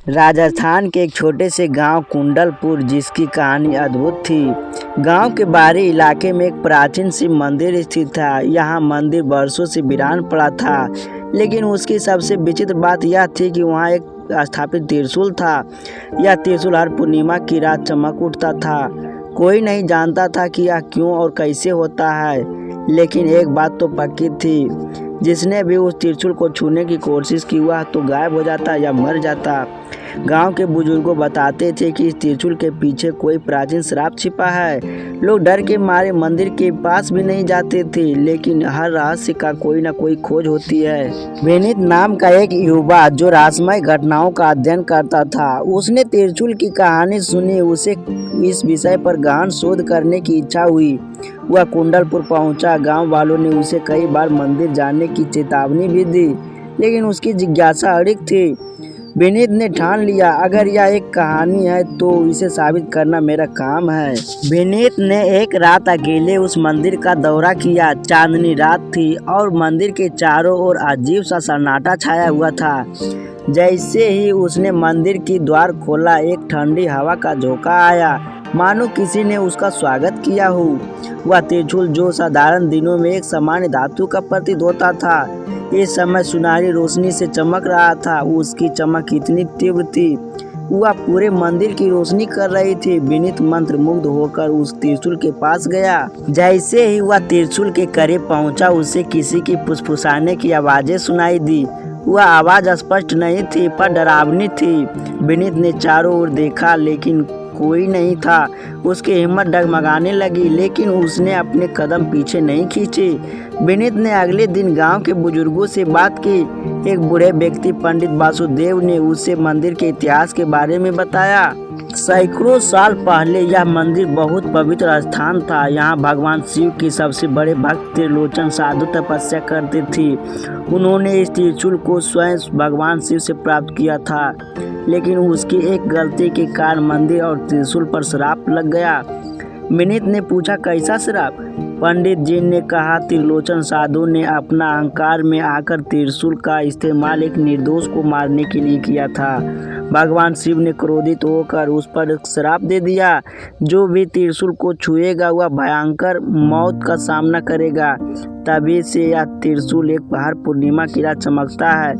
राजस्थान के एक छोटे से गांव कुंडलपुर, जिसकी कहानी अद्भुत थी। गांव के बाहरी इलाके में एक प्राचीन शिव मंदिर स्थित था। यहां मंदिर वर्षों से वीरान पड़ा था, लेकिन उसकी सबसे विचित्र बात यह थी कि वहां एक स्थापित त्रिशूल था। यह त्रिशूल हर पूर्णिमा की रात चमक उठता था। कोई नहीं जानता था कि यह क्यों और कैसे होता है, लेकिन एक बात तो पक्की थी, जिसने भी उस त्रिशूल को छूने की कोशिश की वह तो गायब हो जाता या मर जाता। गांव के बुजुर्गों बताते थे कि इस त्रिशूल के पीछे कोई प्राचीन श्राप छिपा है। लोग डर के मारे मंदिर के पास भी नहीं जाते थे, लेकिन हर रहस्य का कोई न कोई खोज होती है। विनीत नाम का एक युवा जो रहस्यमय घटनाओं का अध्ययन करता था, उसने त्रिशूल की कहानी सुनी। उसे इस विषय पर गहन शोध करने की इच्छा हुई। वह कुंडलपुर पहुंचा। गांव वालों ने उसे कई बार मंदिर जाने की चेतावनी भी दी, लेकिन उसकी जिज्ञासा अड़िग थी। विनीत ने ठान लिया, अगर यह एक कहानी है तो इसे साबित करना मेरा काम है। विनीत ने एक रात अकेले उस मंदिर का दौरा किया। चांदनी रात थी और मंदिर के चारों ओर अजीब सा सन्नाटा छाया हुआ था। जैसे ही उसने मंदिर की द्वार खोला, एक ठंडी हवा का झोंका आया, मानो किसी ने उसका स्वागत किया हो। वह त्रिशूल, जो साधारण दिनों में एक सामान्य धातु का प्रतीत होता था, इस समय सुनहरी रोशनी से चमक रहा था। उसकी चमक इतनी तीव्र थी, वह पूरे मंदिर की रोशनी कर रही थी। विनीत मंत्रमुग्ध होकर उस त्रिशूल के पास गया। जैसे ही वह त्रिशूल के करीब पहुंचा, उसे किसी की फुसफुसाने की आवाजें सुनाई दी। वह आवाज स्पष्ट नहीं थी, पर डरावनी थी। विनीत ने चारों ओर देखा, लेकिन कोई नहीं था। उसकी हिम्मत डगमगाने लगी, लेकिन उसने अपने कदम पीछे नहीं खींचे। विनीत ने अगले दिन गांव के बुजुर्गों से बात की। एक बूढ़े व्यक्ति पंडित वासुदेव ने उसे मंदिर के इतिहास के बारे में बताया। सैकड़ों साल पहले यह मंदिर बहुत पवित्र स्थान था। यहाँ भगवान शिव के सबसे बड़े भक्त त्रिलोचन साधु तपस्या करते थे। उन्होंने इस त्रिशूल को स्वयं भगवान शिव से प्राप्त किया था, लेकिन उसकी एक गलती के कारण मंदिर और त्रिशूल पर श्राप लग गया। विनीत ने पूछा, कैसा श्राप? पंडित जी ने कहा, त्रिलोचन साधु ने अपना अहंकार में आकर त्रिशूल का इस्तेमाल एक निर्दोष को मारने के लिए किया था। भगवान शिव ने क्रोधित होकर उस पर श्राप दे दिया, जो भी त्रिशूल को छुएगा वह भयंकर मौत का सामना करेगा। तभी से यह त्रिशूल एक हर पूर्णिमा की रात चमकता है,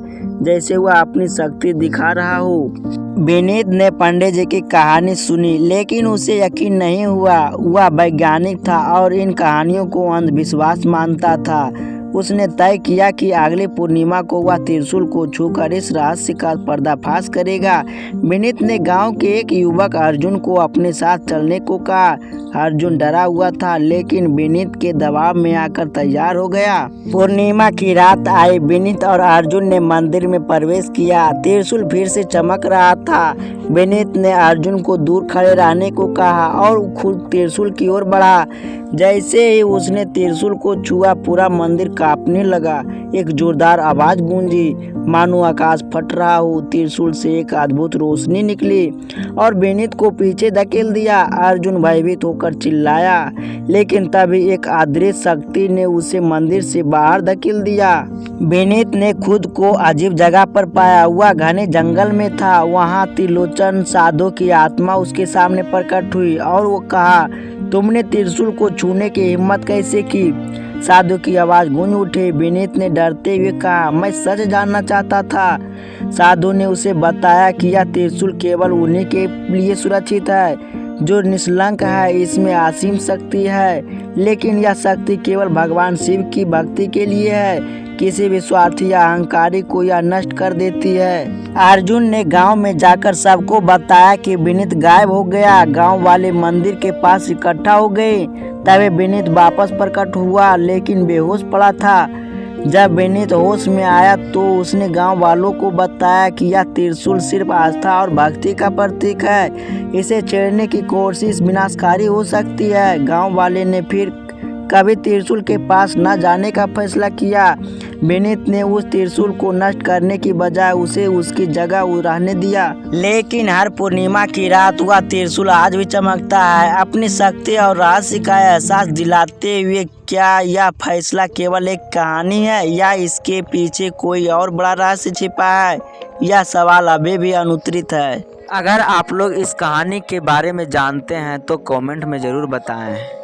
जैसे वह अपनी शक्ति दिखा रहा हो। विनीत ने पंडित जी की कहानी सुनी, लेकिन उसे यकीन नहीं हुआ। वह वैज्ञानिक था और इन कहानियों को अंधविश्वास मानता था। उसने तय किया कि अगली पूर्णिमा को वह त्रिशूल को छूकर इस रहस्य का पर्दाफाश करेगा। विनीत ने गांव के एक युवक अर्जुन को अपने साथ चलने को कहा। अर्जुन डरा हुआ था, लेकिन विनीत के दबाव में आकर तैयार हो गया। पूर्णिमा की रात आई। विनीत और अर्जुन ने मंदिर में प्रवेश किया। त्रिशूल फिर से चमक रहा था। विनीत ने अर्जुन को दूर खड़े रहने को कहा और खुद त्रिशूल की ओर बढ़ा। जैसे ही उसने त्रिशूल को छुआ, पूरा मंदिर कांपने लगा। एक जोरदार आवाज गूंजी, मानो आकाश फट रहा हो। त्रिशूल से एक अद्भुत रोशनी निकली और विनीत को पीछे धकेल दिया। अर्जुन भयभीत होकर चिल्लाया, लेकिन तभी एक अदृश्य शक्ति ने उसे मंदिर से बाहर धकेल दिया। विनीत ने खुद को अजीब जगह पर पाया। वह घने जंगल में था। वहां त्रिलोचन साधु की आत्मा उसके सामने प्रकट हुई और वो कहा, तुमने त्रिशूल को छूने की हिम्मत कैसे की? साधु की आवाज गूंज उठी। विनीत ने डरते हुए कहा, मैं सच जानना चाहता था। साधु ने उसे बताया कि यह त्रिशूल केवल उन्हीं के लिए सुरक्षित है जो निष्कलंक है। इसमें असीम शक्ति है, लेकिन यह शक्ति केवल भगवान शिव की भक्ति के लिए है। किसी भी स्वार्थी या अहंकारी को यह नष्ट कर देती है। अर्जुन ने गांव में जाकर सबको बताया कि विनीत गायब हो गया। गांव वाले मंदिर के पास इकट्ठा हो गए। तभी विनीत वापस प्रकट हुआ, लेकिन बेहोश पड़ा था। जब विनीत होश में आया तो उसने गांव वालों को बताया कि यह त्रिशूल सिर्फ आस्था और भक्ति का प्रतीक है। इसे छेड़ने की कोशिश विनाशकारी हो सकती है। गांव वाले ने फिर कभी त्रिशूल के पास न जाने का फैसला किया। विनीत ने उस त्रिशूल को नष्ट करने की बजाय उसे उसकी जगह रहने दिया। लेकिन हर पूर्णिमा की रात वह त्रिशूल आज भी चमकता है, अपनी शक्ति और रहस्य का एहसास दिलाते हुए। क्या यह फैसला केवल एक कहानी है या इसके पीछे कोई और बड़ा रहस्य छिपा है? यह सवाल अभी भी अनुत्तरित है। अगर आप लोग इस कहानी के बारे में जानते हैं तो कमेंट में ज़रूर बताएं।